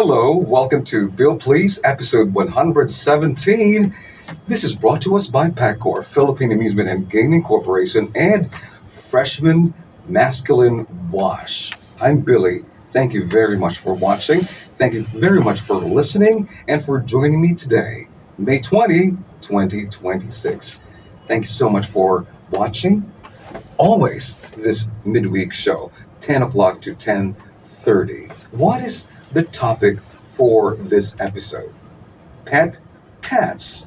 Hello, welcome to Bill Please, episode 117. This is brought to us by PACCOR, Philippine Amusement and Gaming Corporation, and Freshman Masculine Wash. I'm Billy. Thank you very much for watching. Thank you very much for listening and for joining me today, May 20, 2026. Thank you so much for watching. Always this midweek show, 10 o'clock to 10:30. What is the topic for this episode? Pet cats.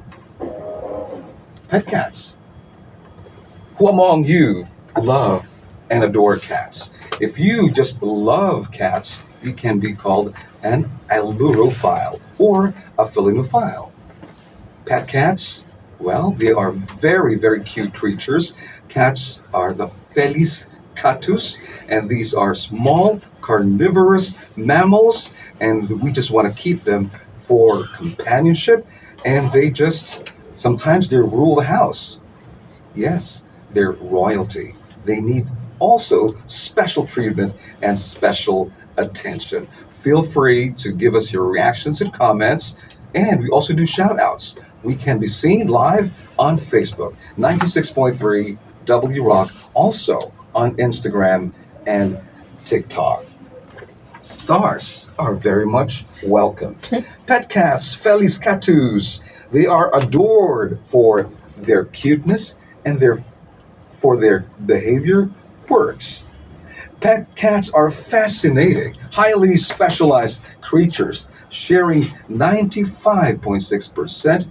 Pet cats. Who among you love and adore cats? If you just love cats, you can be called an allurophile or a felinophile. Pet cats, well, they are very, very cute creatures. Cats are the Felis catus, and these are small carnivorous mammals, and we just want to keep them for companionship, and sometimes they rule the house. Yes, they're royalty. They need also special treatment and special attention. Feel free to give us your reactions and comments, and we also do shout outs. We can be seen live on Facebook, 96.3 W Rock, also on Instagram and TikTok. Stars are very much welcome. Pet cats, Felis catus, they are adored for their cuteness and for their behavior quirks. Pet cats are fascinating, highly specialized creatures, sharing 95.6%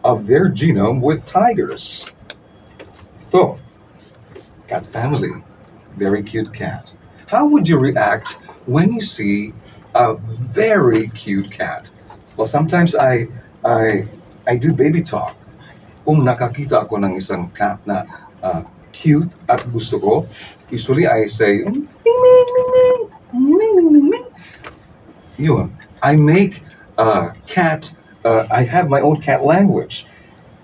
of their genome with tigers. So, cat family, very cute cat. How would you react when you see a very cute cat? Well, sometimes I do baby talk. Kung nakakita ako ng isang cat na cute at gusto ko, usually I say, ming, ming, ming, ming, ming, ming, ming, ming. Yun. I make I have my own cat language.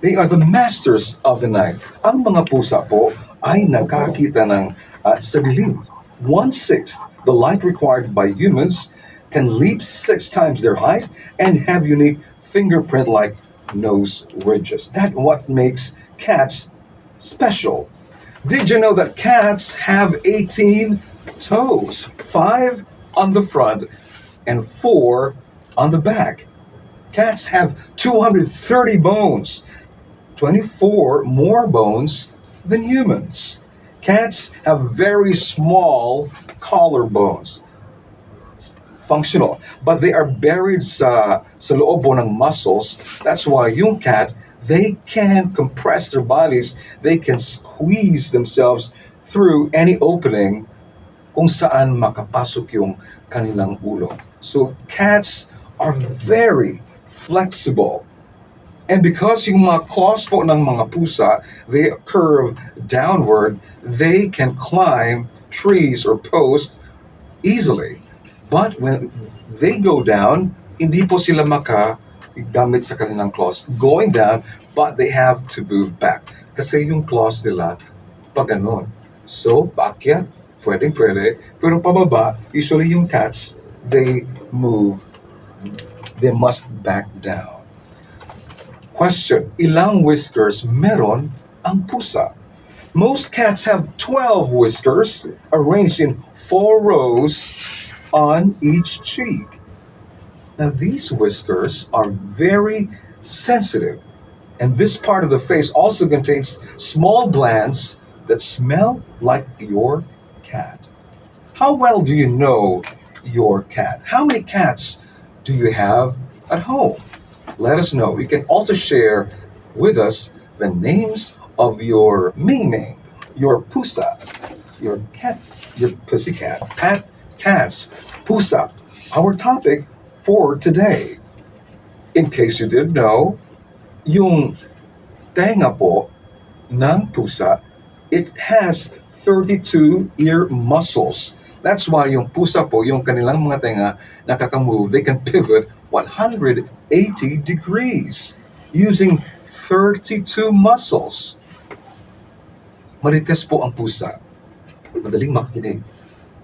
They are the masters of the night. Ang mga pusa po ay nakakita ng sa dilim. 1/6 the light required by humans, can leap 6 times their height, and have unique fingerprint-like nose ridges. That's what makes cats special. Did you know that cats have 18 toes? 5 on the front and 4 on the back. Cats have 230 bones, 24 more bones than humans. Cats have very small collarbones, functional, but they are buried sa loob po ng muscles. That's why yung cat, they can compress their bodies, they can squeeze themselves through any opening kung saan makapasok yung kanilang ulo. So cats are very flexible. And because yung mga claws po ng mga pusa, they curve downward, they can climb trees or posts easily. But when they go down, hindi po sila makagamit sa kanilang claws going down, but they have to move back. Kasi yung claws nila, pag ganon. So, paakyat, pwede, pero pababa, usually yung cats, they must back down. Question, ilang whiskers meron ang pusa? Most cats have 12 whiskers arranged in 4 rows on each cheek. Now these whiskers are very sensitive, and this part of the face also contains small glands that smell like your cat. How well do you know your cat? How many cats do you have at home? Let us know. You can also share with us the names of your ming, your pusa, your cat, your pussycat, pet cats, pusa. Our topic for today. In case you didn't know, yung tenga po ng pusa, it has 32 ear muscles. That's why yung pusa po, yung kanilang mga tenga, nakakamove, they can pivot 180 degrees using 32 muscles. Marites po ang pusa. Madaling makinig,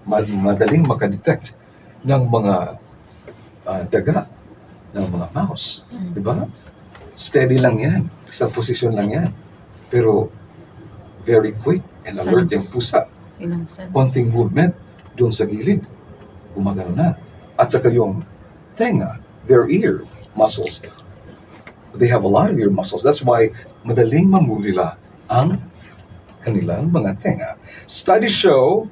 madaling makadetect ng mga daga ng mga mouse. Di ba? Steady lang yan. Sa posisyon lang yan. Pero very quick and alert yung pusa. Ilang sense? Konting movement doon sa gilid, gumagano na. At saka yung tenga, their ear muscles, they have a lot of ear muscles. That's why madaling mamove nila ang kanilang mga tenga. Studies show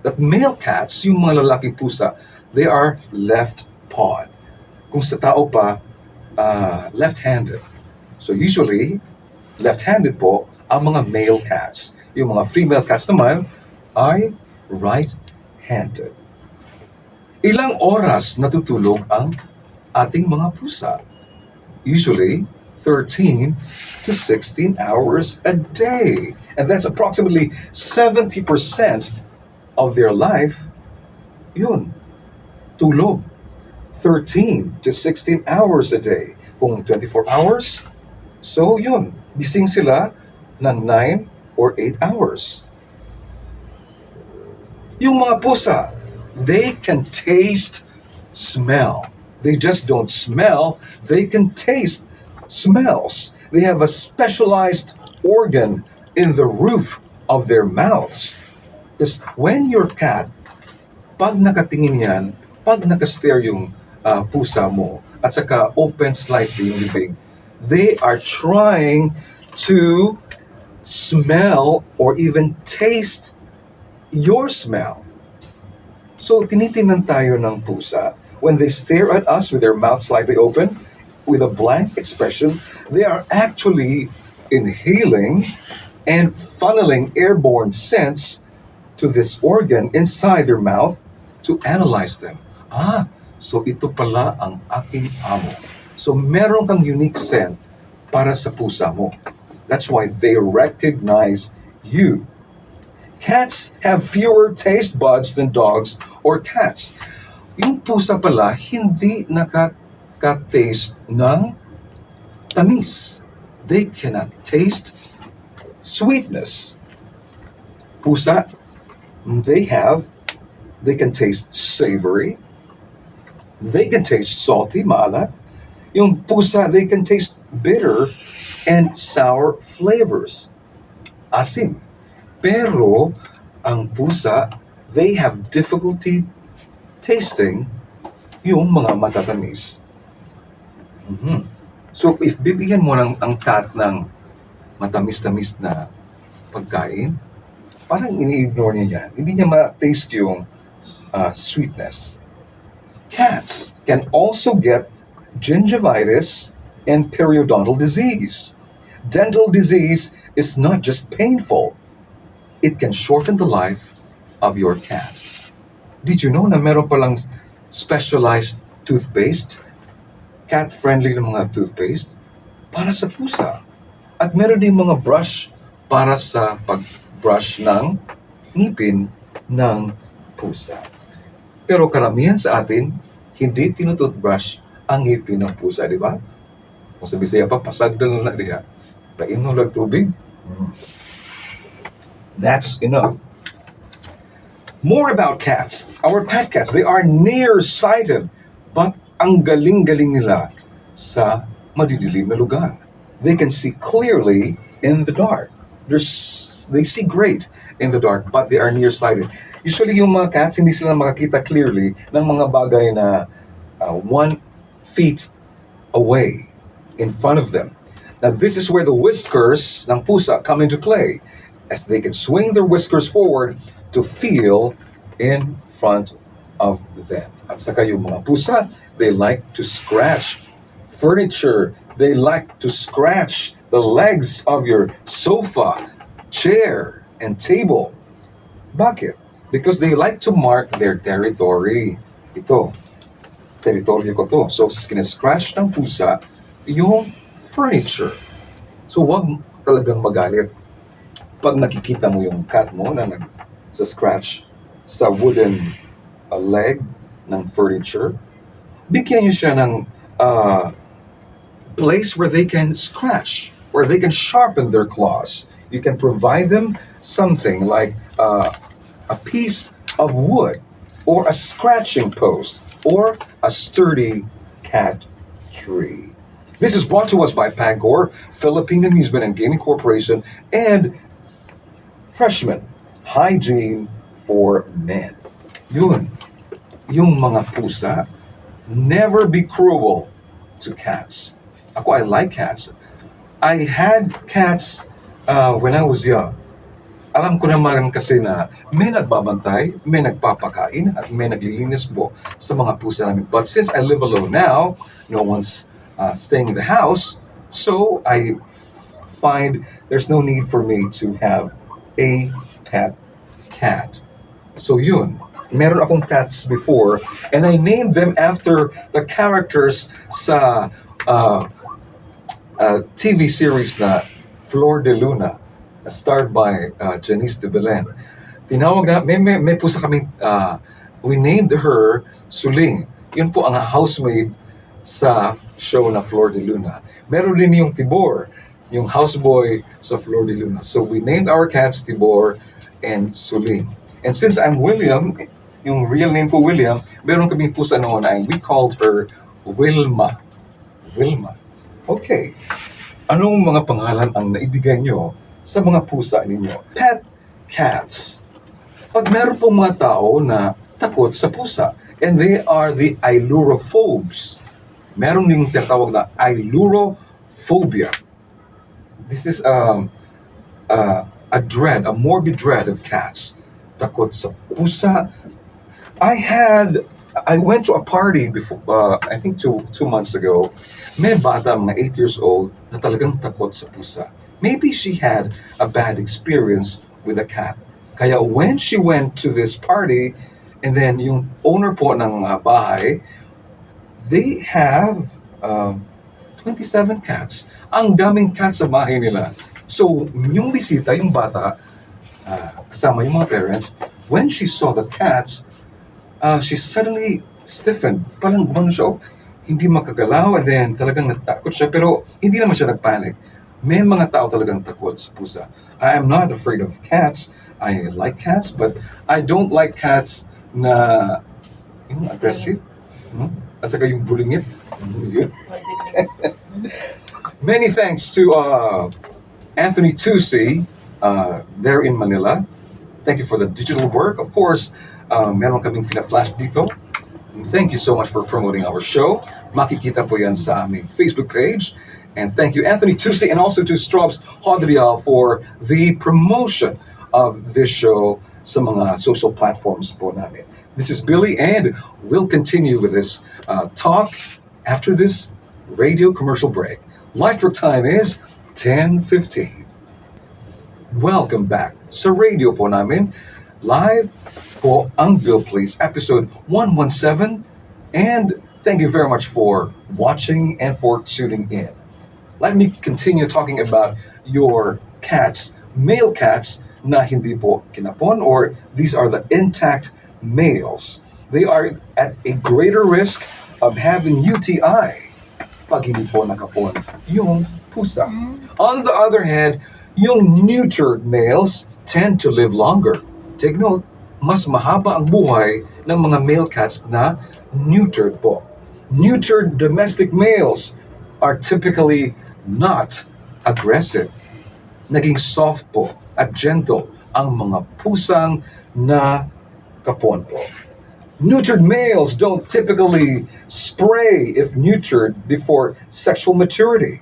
that male cats, yung mga lalaking pusa, they are left-pawed. Kung sa tao pa, left-handed. So usually, left-handed po ang mga male cats. Yung mga female cats naman ay right-handed. Ilang oras natutulog ang ating mga pusa? Usually, 13 to 16 hours a day. And that's approximately 70% of their life. Yun, tulog. 13 to 16 hours a day. Kung 24 hours, so yun, gising sila ng 9 or 8 hours. Yung mga pusa, they can taste smell. They just don't smell, they can taste smells. They have a specialized organ in the roof of their mouths. Because when your cat, pag nakatingin yan, pag nakastare yung pusa mo, at saka open slightly yung bibig, they are trying to smell or even taste your smell. So, tinitingnan tayo ng pusa. When they stare at us with their mouth slightly open, with a blank expression, they are actually inhaling and funneling airborne scents to this organ inside their mouth to analyze them. So ito pala ang aking amo. So meron kang unique scent para sa pusa mo. That's why they recognize you. Cats have fewer taste buds than dogs or cats. Yung pusa pala, hindi nakaka-taste ng tamis. They cannot taste sweetness. Pusa, they can taste savory. They can taste salty, maalat. Yung pusa, they can taste bitter and sour flavors. Asim. Pero, ang pusa, they have difficulty tasting yung mga matatamis. So, if bibigyan mo ang cat ng matamis-tamis na pagkain, parang ini-ignore niya yan. Hindi niya ma-taste yung sweetness. Cats can also get gingivitis and periodontal disease. Dental disease is not just painful, it can shorten the life of your cat. Did you know na meron palang specialized toothpaste, cat-friendly na mga toothpaste, para sa pusa? At meron din mga brush para sa pag-brush ng ngipin ng pusa. Pero karamihan sa atin, hindi tinutoothbrush ang ngipin ng pusa, di ba? Kung sa Bisaya pa, pasag na lang diha. Painom lang tubig. That's enough. More about cats. Our pet cats, they are nearsighted, but ang galing-galing nila sa madidilim na lugar. They can see clearly in the dark. They see great in the dark, but they are nearsighted. Usually yung mga cats, hindi sila makakita clearly ng mga bagay na 1 feet away in front of them. Now this is where the whiskers ng pusa come into play, as they can swing their whiskers forward to feel in front of them. At saka yung mga pusa, they like to scratch furniture. They like to scratch the legs of your sofa, chair, and table. Bakit? Because they like to mark their territory. Ito, teritoryo ko to. So, scratch ng pusa yung furniture. So, wag talagang magalit pag nakikita mo yung cat mo na nag-scratch sa wooden leg ng furniture. Bigyan niyo siya ng place where they can scratch, where they can sharpen their claws. You can provide them something like a piece of wood or a scratching post or a sturdy cat tree. This is brought to us by Pagor, Philippine Amusement and Gaming Corporation, and Freshman Hygiene for Men. Yun, yung mga pusa, never be cruel to cats. Ako, I like cats. I had cats when I was young. Alam ko naman kasi na may nagbabantay, may nagpapakain, at may naglilinis po sa mga pusa namin. But since I live alone now, no one's staying in the house, so I find there's no need for me to have a pet cat. So yun, meron akong cats before, and I named them after the characters sa TV series na Flor de Luna, starred by Janice de Belen. Tinawag na, may pusa kami, we named her Suling. Yun po ang housemaid sa show na Flor de Luna. Meron din yung Tibor, yung houseboy sa Flor de Luna. So we named our cats Tibor and Suling. And since I'm William, yung real name ko William, meron kaming pusa noon and we called her Wilma. Wilma. Okay. Anong mga pangalan ang naibigay nyo sa mga pusa ninyo? Pet cats. Pag meron pong mga tao na takot sa pusa, and they are the ailurophobes. Meron yung tinatawag na ailurophobia. This is a dread, a morbid dread of cats. Takot sa pusa. I went to a party before, I think two months ago. May bata, mga 8 years old, na talagang takot sa pusa. Maybe she had a bad experience with a cat. Kaya when she went to this party, and then yung owner po ng bahay, they have 27 cats. Ang daming cats sa bahay nila. So, yung bisita, yung bata, kasama yung mga parents, when she saw the cats, she suddenly stiffened. Parang gumano siya, hindi makagalaw, and then talagang natakot siya, pero hindi naman siya nagpanic. May mga tao talagang takot sa pusa. I am not afraid of cats. I like cats, but I don't like cats na yung aggressive. At saka yung bulingit. Many thanks to Anthony Tusi there in Manila. Thank you for the digital work. Of course, meron kaming flash dito. Thank you so much for promoting our show. Makikita po yan sa aming Facebook page. And thank you, Anthony Tusi, and also to Strobs Hodrial for the promotion of this show sa mga social platforms po namin. This is Billy, and we'll continue with this talk after this radio commercial break. Light work time is 10:15. Welcome back sa radio po namin. Live po ang Bill Please, episode 117. And thank you very much for watching and for tuning in. Let me continue talking about your cats, male cats na hindi po kinapon, or these are the intact males. They are at a greater risk of having UTI pag hindi po nakapon yung pusa. On the other hand, yung neutered males tend to live longer. Take note, mas mahaba ang buhay ng mga male cats na neutered po. Neutered domestic males are typically not aggressive. Naging soft po at gentle ang mga pusang na kapon po. Neutered males don't typically spray if neutered before sexual maturity.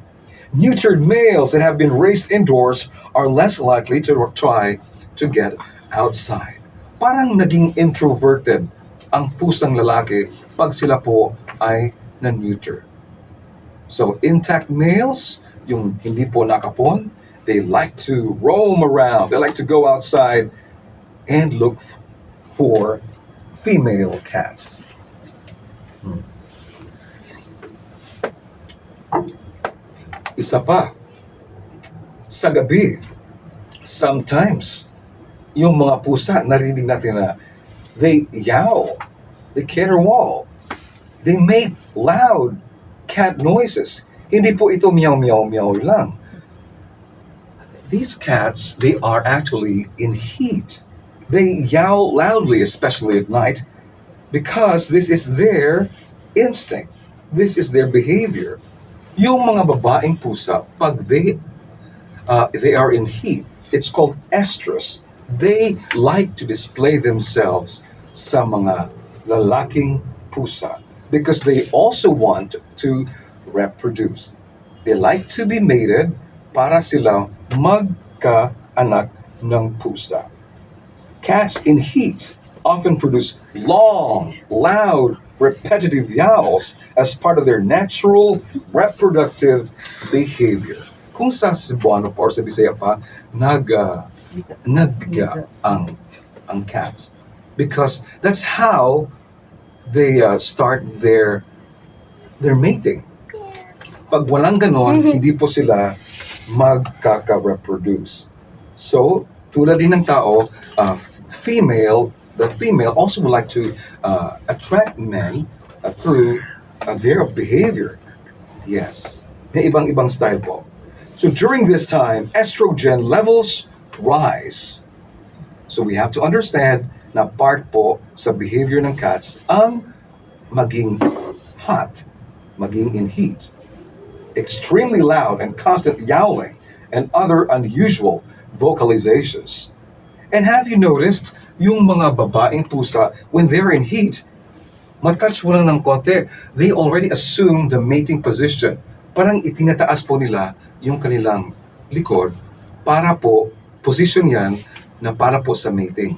Neutered males that have been raised indoors are less likely to try to get outside. Parang naging introverted ang pusang lalaki pag sila po ay na-neuter. So intact males, yung hindi po nakapon, they like to roam around. They like to go outside and look for female cats. Isa pa, sa gabi, sometimes, yung mga pusa, narinig natin na they yowl, they caterwaul, they make loud cat noises. Hindi po ito meow meow meow lang. These cats, they are actually in heat. They yowl loudly, especially at night, because this is their instinct. This is their behavior. Yung mga babaeng pusa, pag they are in heat, it's called estrus. They like to display themselves sa mga lalaking pusa because they also want to reproduce. They like to be mated para sila magka-anak ng pusa. Cats in heat often produce long, loud, repetitive yowls as part of their natural reproductive behavior. Kung sa Cebuano pa or sa Bisaya pa, nagbiga ang cat. Because that's how they start their mating. Pag walang ganon, hindi po sila magkaka-reproduce. So, tulad din ng tao, the female also would like to attract men through their behavior. Yes. May ibang-ibang style po. So during this time, estrogen levels rise. So we have to understand na part po sa behavior ng cats ang maging hot, maging in heat. Extremely loud and constant yowling and other unusual vocalizations. And have you noticed, yung mga babaeng pusa, when they're in heat, matouch mo lang ng konti, they already assume the mating position. Parang itinataas po nila yung kanilang likod para po, position yan na para po sa mating.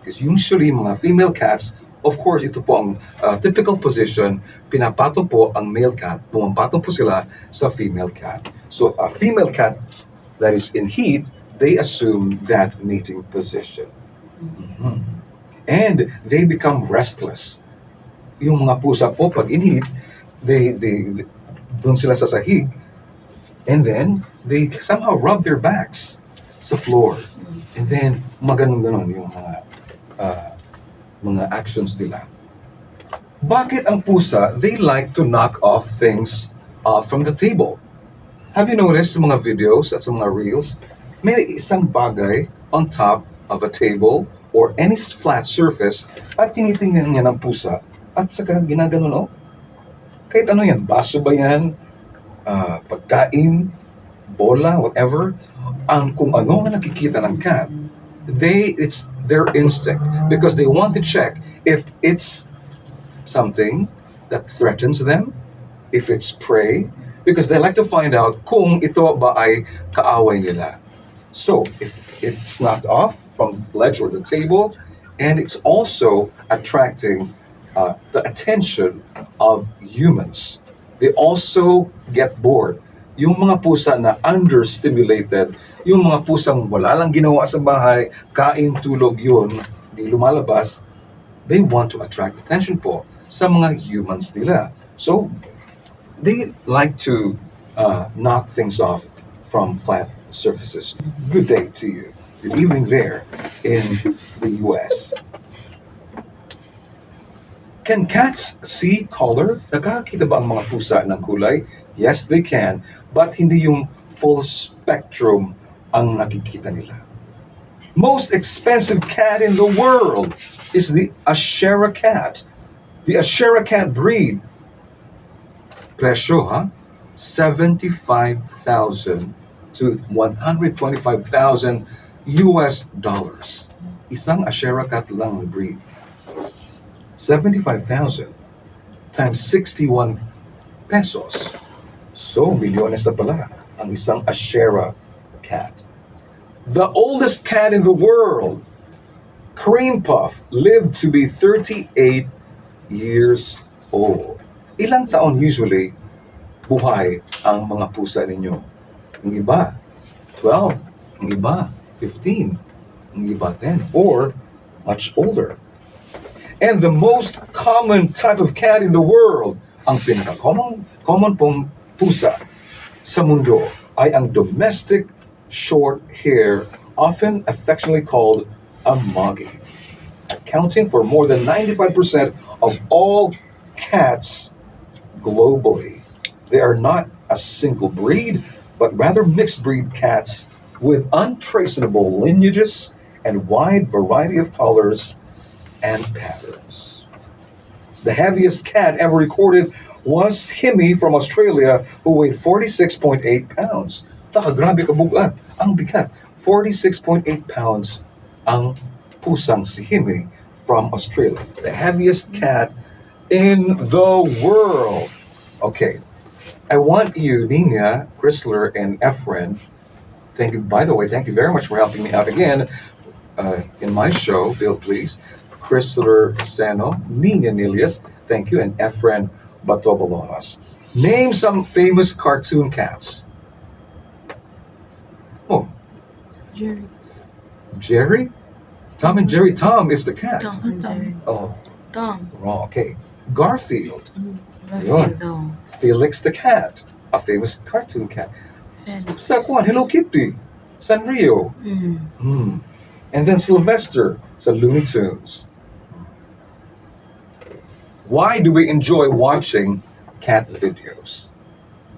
Because usually, mga female cats, of course, ito po ang typical position, pinapatong po ang male cat, pumapatong po sila sa female cat. So, a female cat that is in heat, they assume that mating position. Mhm. And they become restless. Yung mga pusa po, pag in heat, they doon sila sa sahig, and then they somehow rub their backs sa floor. And then, maganon-ganon yung mga actions nila. Bakit ang pusa, they like to knock off things from the table? Have you noticed sa mga videos at sa mga reels, may isang bagay on top of a table or any flat surface at tinitingnan niya ng pusa at saka ginagano, kahit ano yan, baso ba yan, pagkain, bola, whatever, kung ano ang nakikita ng cat, it's their instinct because they want to check if it's something that threatens them, if it's prey, because they like to find out kung ito ba ay kaaway nila. So, if it's knocked off from the ledge or the table, and it's also attracting the attention of humans. They also get bored. Yung mga pusa na understimulated, yung mga pusang wala lang ginawa sa bahay, kain, tulog yun, di lumalabas, they want to attract attention po sa mga humans nila. So, they like to knock things off from flat surfaces. Good day to you. Good evening there in the US. Can cats see color? Nakakita ba ang mga pusa ng kulay? Yes, they can. But hindi yung full spectrum ang nakikita nila. Most expensive cat in the world is the Ashera cat. The Ashera cat breed. Presyo, ha? 75,000 to 125,000 US dollars. Isang Ashera cat lang ang breed. 75,000 times 61 pesos. So, milyones na pala ang isang Ashera cat. The oldest cat in the world, Cream Puff, lived to be 38 years old. Ilang taon usually buhay ang mga pusa ninyo? Ang iba, 12. Ang iba, 15. Ang iba, 10. Or much older. And the most common type of cat in the world, ang pinaka-common pong pusa sa mundo ay ang domestic short hair, often affectionately called a Moggy, accounting for more than 95% of all cats globally. They are not a single breed, but rather mixed breed cats with untraceable lineages and wide variety of colors and patterns. The heaviest cat ever recorded was Himi from Australia who weighed 46.8 pounds. Grabe kabugat. Ang bigat. 46.8 pounds ang pusang si Himi from Australia. The heaviest cat in the world. Okay. I want you, Nina, Chrysler, and Efren. Thank you, by the way, thank you very much for helping me out again in my show, Bill Please. Chrysler Seno, Nina Nilias, thank you, and Efren Batobalonas. Name some famous cartoon cats. Oh, Jerry. Jerry? Tom and Jerry. Tom is the cat. Tom and Jerry. Oh, Tom. wrong. Okay. Garfield. Garfield daw. Felix the cat, a famous cartoon cat. Felix. Sa kuwan, Hello Kitty. Sanrio. Mm. Hmm. And then Sylvester sa Looney Tunes. Why do we enjoy watching cat videos?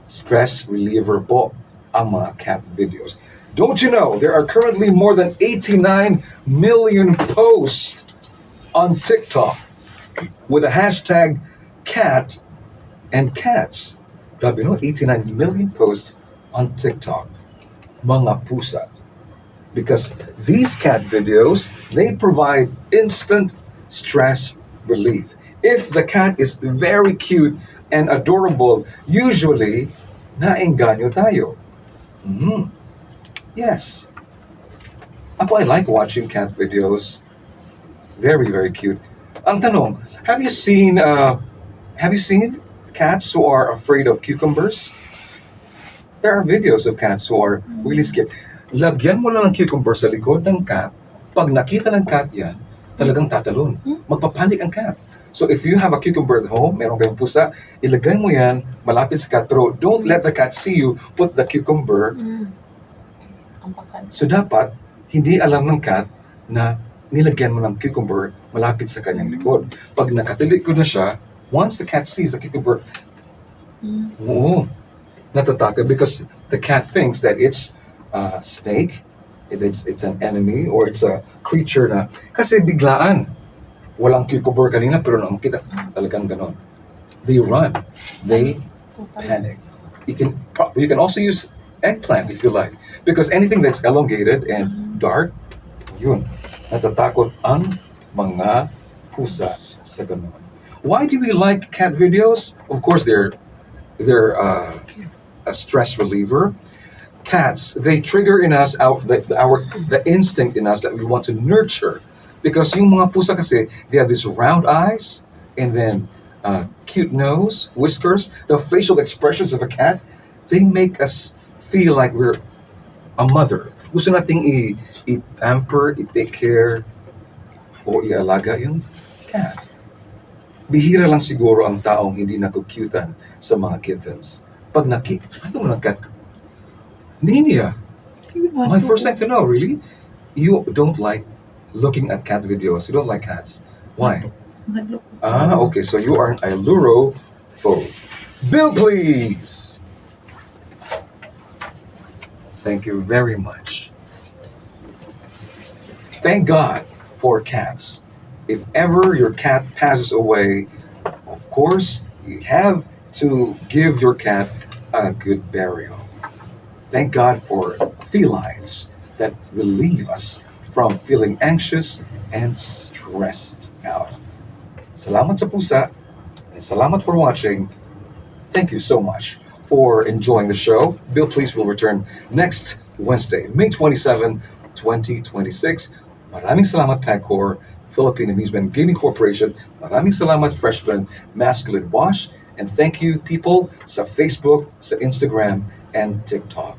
Stress reliever po ang mga cat videos. Don't you know there are currently more than 89 million posts on TikTok with the hashtag cat and cats. Grabe no, 89 million posts on TikTok. Mga pusa. Because these cat videos, they provide instant stress relief. If the cat is very cute and adorable, usually, naengganyo tayo. Mhm. Yes. Ako, I like watching cat videos. Very, very cute. Ang tanong, have you seen cats who are afraid of cucumbers? There are videos of cats who are really scared. Lagyan mo lang ng cucumber sa likod ng cat. Pag nakita ng cat yan, talagang tatalon. Magpapanik ang cat. So if you have a cucumber at home, meron kayong pusa, ilagay mo yan malapit sa cat throat. Don't let the cat see you put the cucumber. Ang pakal. So dapat, hindi alam ng cat na nilagyan mo ng cucumber malapit sa kanyang likod. Pag nakatilikod na siya, once the cat sees the cucumber, oo, natatakot because the cat thinks that it's a snake, it's an enemy, or it's a creature na, kasi biglaan. Walang cucumber kanina, pero nang kita, talagang ganon. They run. They panic. You can also use eggplant if you like. Because anything that's elongated and dark, yun, natatakot ang mga pusa sa ganon. Why do we like cat videos? Of course, they're a stress reliever. Cats, they trigger in us the instinct in us that we want to nurture. Because yung mga pusa kasi, they have these round eyes, and then cute nose, whiskers, the facial expressions of a cat, they make us feel like we're a mother. Gusto nating i-pamper, i-take care, o i-alaga yung cat. Bihira lang siguro ang taong hindi nakukyutan sa mga kittens. Pag ano mo ng cat? Nina, my first time to know, really? You don't like looking at cat videos. You don't like cats. Why? Okay, so you are an Ailurophobe. Bill, please. Thank you very much. Thank God for cats. If ever your cat passes away, of course, you have to give your cat a good burial. Thank God for felines that relieve us from feeling anxious and stressed out. Salamat sa pusa, and salamat for watching. Thank you so much for enjoying the show. Bill Please will return next Wednesday, May 27, 2026. Maraming salamat, PAGCOR, Philippine Amusement Gaming Corporation. Maraming salamat, Freshman Masculine Wash. And thank you, people, sa Facebook, sa Instagram, and TikTok.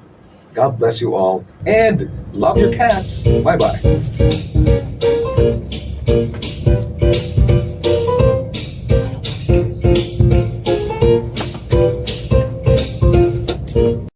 God bless you all, and love your cats. Bye-bye.